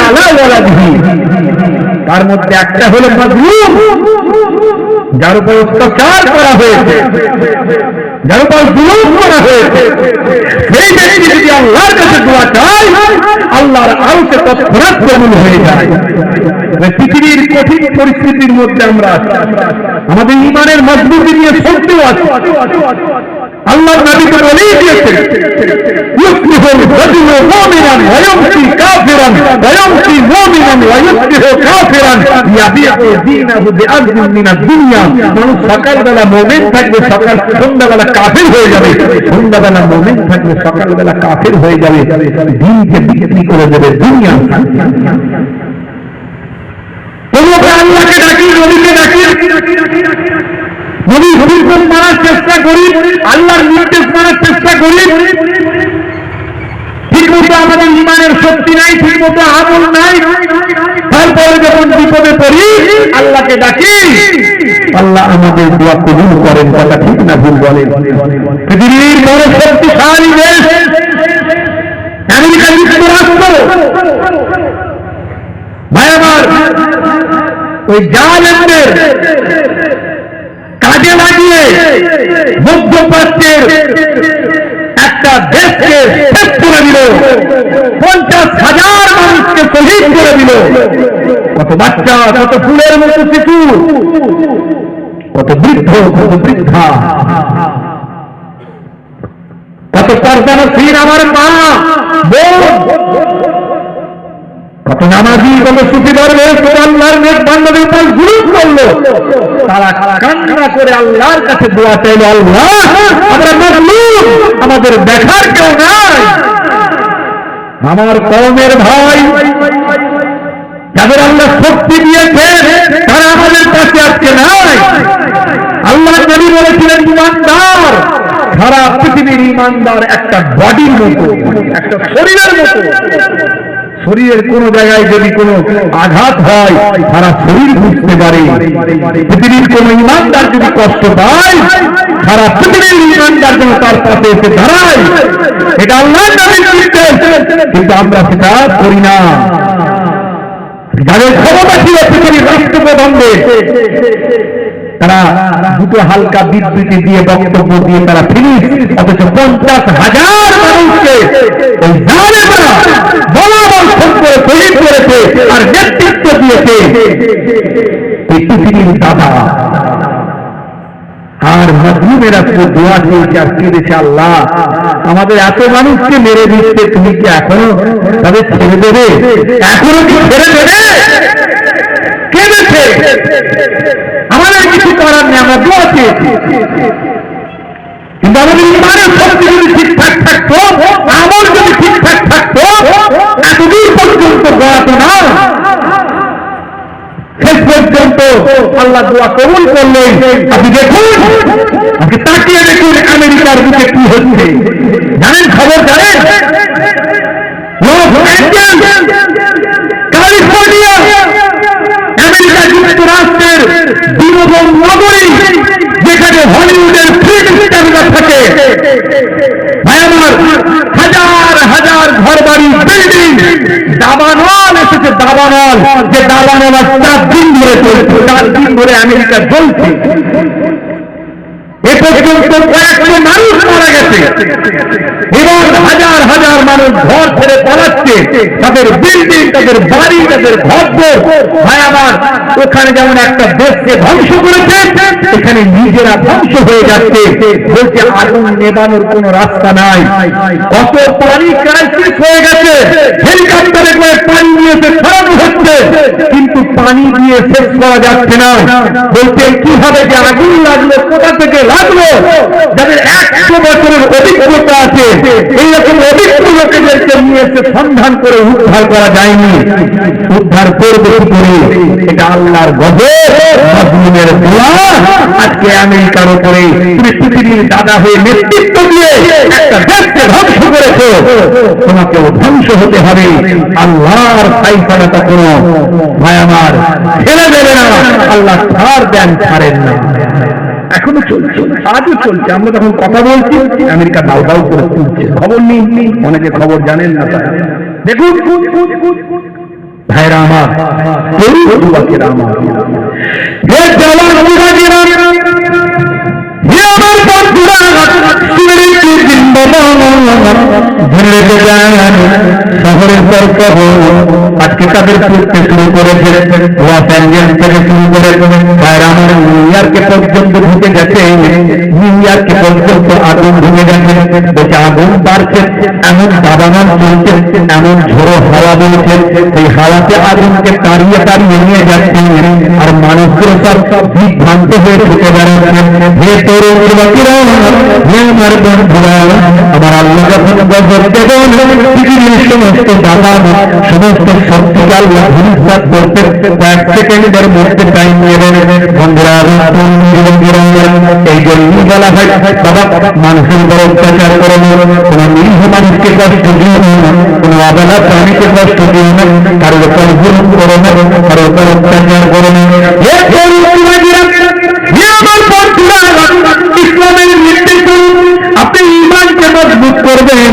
আলা ওয়ালাদিহি, তার মধ্যে একটা হলো মাজলুম, যার উপর অত্যাচার করা হয়েছে, যার উপর জুলুম করা হয়েছে, সেই ব্যক্তি যদি আল্লাহর কাছে দোয়া চায়, আল্লাহর আরশে তৎক্ষণাৎ কবুল হয়ে যায়। পৃথিবীর কঠিন পরিস্থিতির মধ্যে আমরা আছি, আমাদের ঈমানের মজবুতি নিয়ে সত্যও আছে। আল্লাহর নবী তো বলেই দিয়েছেন, ইউসলিহুল রাজুলু মুমিনান ওয়া ইউমসি কাফিরান ওয়া ইউমসি মুমিনান ওয়া ইউসলিহু কাফিরান ইয়াবিউ দীনাহু বিআরদিন মিনাদ দুনিয়া। মানুষ সকালবেলা মুমিন থাকবে, সন্ধ্যাবেলা কাফির হয়ে যাবে, সন্ধ্যাবেলা মুমিন থাকবে, সকালবেলা কাফির হয়ে যাবে, দিনকে বিক্রি করে দেবে দুনিয়া। তোমরা আল্লাহকে ডাকি, নবীকে ডাকি, নবী হুকুম মানার চেষ্টা করি, আল্লাহর নির্দেশ মানার চেষ্টা করি, ঠিক মতো আমাদের ঈমানের শক্তি নাই, ঠিক মতো আমল নাই, তারপরে যখন বিপদে পড়ি আল্লাহকে ডাকি, আল্লাহ আমাদের দোয়া কবুল করেন। কথা ঠিক না ভুল বলেন? পৃথিবীর বড় শক্তিশালী দেশ আমেরিকা যুক্তরাষ্ট্র, ভাই আমার, ওই জালেমদের কাজে লাগিয়ে মধ্যপ্রাচ্যের একটা দেশকে শেষ করে দিল, 50,000 মানুষকে শহীদ করে দিল। কত বাচ্চা, কত ফুলের মতো শিশু, কত বৃদ্ধ, কত বৃদ্ধা, কত পর্দানশীল আমার মা বোন, কত নামাজি, কত সুফিদার আল্লাহর নেক বান্দাদের উপর জুলুম করলো। তারা কান্না করে আল্লাহর কাছে দোয়া চাইল, আল্লাহ আমরা মাজলুম, আমাদের দেখার কেউ নাই। আমার কওমের ভাই যাদের আল্লাহ শক্তি দিয়েছে তারা আমাদের কাছে আজকে নাই। আল্লাহ নবী বলেছিলেন, ঈমানদার সারা পৃথিবীর ঈমানদার একটা বডির মতো, একটা শরীরের মতো। শরীরের কোন জায়গায় যদি কোনো আঘাত হয় সারা শরীর বুঝতে পারে। পৃথিবীর কোন ঈমানদার যদি কষ্ট পায় সারা পৃথিবীর ঈমানদার যেন তার পাশে এসে দাঁড়ায়। এটা আল্লাহর নবীর নির্দেশ, কিন্তু আমরা সেটা করি না। যাদের ক্ষমতা ছিল পৃথিবীর রাষ্ট্রপ্রধানদের, তারা দুটো হালকা বিবৃতি দিয়ে বক্তব্য দিয়ে তারা ফিনিশ, অথচ 50,000 মানুষকে ওই জালেমরা বলাবর্ষণ করে শহীদ করেছে আর নেতৃত্ব দিয়েছে এই পৃথিবীর দাদা। আর মাজলুমেরা দোয়া চেয়েছে আর কেঁদেছে, আল্লাহ আমাদের এত মানুষকে মেরে দিচ্ছে, তুমি কি এখনো তাদের ছেড়ে দেবে? এখনো কি ছেড়ে দেবে? কেঁদেছে। আমাদের কিছু করার নেই, আমরা দোয়া চেয়েছি, কিন্তু আমাদের ঈমানের শক্তি যদি ঠিকঠাক থাকতো, আমল যদি ঠিকঠাক থাকতো, এতদূর পর্যন্ত গড়াতো না। শেষ পর্যন্ত আল্লাহ দোয়া কবুল করলেন। আপনি দেখুন, আপনি তাকিয়ে দেখুন আমেরিকার বুকে কি হচ্ছে। জানেন খবর? জানেন লস অ্যাঞ্জেলস, ক্যালিফোর্নিয়া, আমেরিকা যুক্তরাষ্ট্রের বিনোদন নগরী, যেখানে হলিউডের ফিল্ম স্টাররা থাকে, ভাই আমার, হাজার হাজার ঘর বাড়ি, বিল্ডিং, দাবানল এসেছে, দাবানল, যে দাবানল 4 দিন ধরে চলছে, 4 দিন ধরে আমেরিকা চলছে। এ পর্যন্ত কয়েকশো মানুষ মারা গেছে এবং হাজার হাজার মানুষ ঘর ছেড়ে পালাচ্ছে, তাদের বিল্ডিং, তাদের বাড়ি, তাদের ঘর। ভাই আমার, ওখানে যেমন একটা দেশকে ধ্বংস করেছে, এখানে নিজেরা ধ্বংস হয়ে যাচ্ছে। বলছে আগুন নেবানোর কোন রাস্তা নাই। কত পানি ক্রাইসিস হয়ে গেছে, হেলিকপ্টারে করে পানি নিয়ে এসে ছড়ানো হচ্ছে, কিন্তু পানি দিয়ে শেষ করা যাচ্ছে না। বলছে কিভাবে যে আগুন লাগলো, কোথা থেকে লাগলো? যাদের 100 বছরের অভিজ্ঞতা আছে, এইরকম অভিজ্ঞ লোকেদেরকে নিয়ে এসে সন্ধান করে উদ্ধার করা যায়নি। উদ্ধার করবে কি করে? এটা আল্লাহর গজব, মাজলুমের দোয়া। আজকে আমেরিকার উপরে তুমি পৃথিবীর দাদা হয়ে নেতৃত্ব দিয়ে একটা দেশকে ধ্বংস করেছো, তোমাকেও ধ্বংস হতে হবে। আল্লাহর ফায়সালাটা কোনো ভাই আমার ছেড়ে দেবে না। আল্লাহ ছাড় দেন, ছাড়েন না। এখনো চলছে, আজও চলছে। আমরা যখন কথা বলছি আমেরিকা দাও দাও করে তুলছে। খবর নেই, অনেকে খবর জানেন না। দেখুন ভাইরা আমার, তরুণ যুবকেরা আমার, হে জওয়ান যুবকেরা, হে আমার বন্ধুরা, সিলেটে জিন্দাবাদ, ভুলে যান শহরের দরকার আজকে তাদের করতে শুরু করেছে, লস অ্যাঞ্জেলস থেকে শুরু করে ভাইরা আমার নিউ ইয়র্কে পর্যন্ত ঢুকে গেছে, নিউ ইয়র্কে পর্যন্ত আগুন ঢুকে গেছে, বলছে আগুন বাড়ছে, এমন দাবানল চলছে, এমন ঝোড়ো হাওয়া বলছে, সেই হাওয়াতে আগুনকে তাড়িয়ে তাড়িয়ে নিয়ে যাচ্ছে, আর মানুষগুলো সব বিভ্রান্ত হয়ে ঢুকে বেড়াচ্ছে। হে তরুণ যুবকেরা, হে আমার বন্ধুরা, আমার আল্লাহ যখন গজব দেবেন, পৃথিবীর সমস্ত দাবান, সমস্ত শক্তিকে আল্লাহ ধূলিসাৎ করতে কয়েক সেকেন্ডের মধ্যে টাইম নেবেন। বন্ধুরা, এই জন্যই বলা হয় বাবা, মানুষের উপর অত্যাচার করো না, কোন নিরীহ মানুষকে কষ্ট দিও না, কোন অবলা প্রাণীকে কষ্ট দিও না, কারোর উপর জুলুম করো না, কারোর উপর অত্যাচার করো না। ইসলামের নির্দেশ আপনি ইমানকে মজবুত করবেন,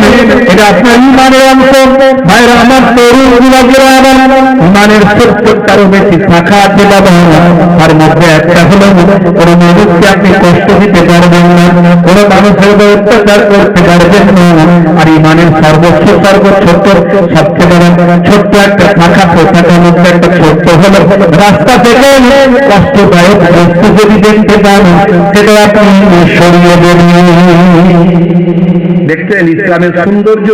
এটা আপনার ইমানের অংশ। ভাইরা আমার, তরুণ যুবকেরা আমার, ইমানের ৭০টারও বেশি শাখা আছে বাবা, তার মধ্যে একটা হলো কোন মানুষকে আপনি কষ্ট দিতে পারবেন না, কোন মানুষের উপর অত্যাচার করতে পারবেন না। আর ইমানের সর্বোচ্চ ছোট্ট সবচেয়ে বড় ছোট্ট একটা শাখা, পোশাকের মধ্যে একটা ছোট্ট হলো রাস্তা থেকে কষ্টদায়ক বস্তু যদি দেখতে পান, সেটা আপনি সরিয়ে দেবেন। দেখছেন ইসলামের সৌন্দর্য।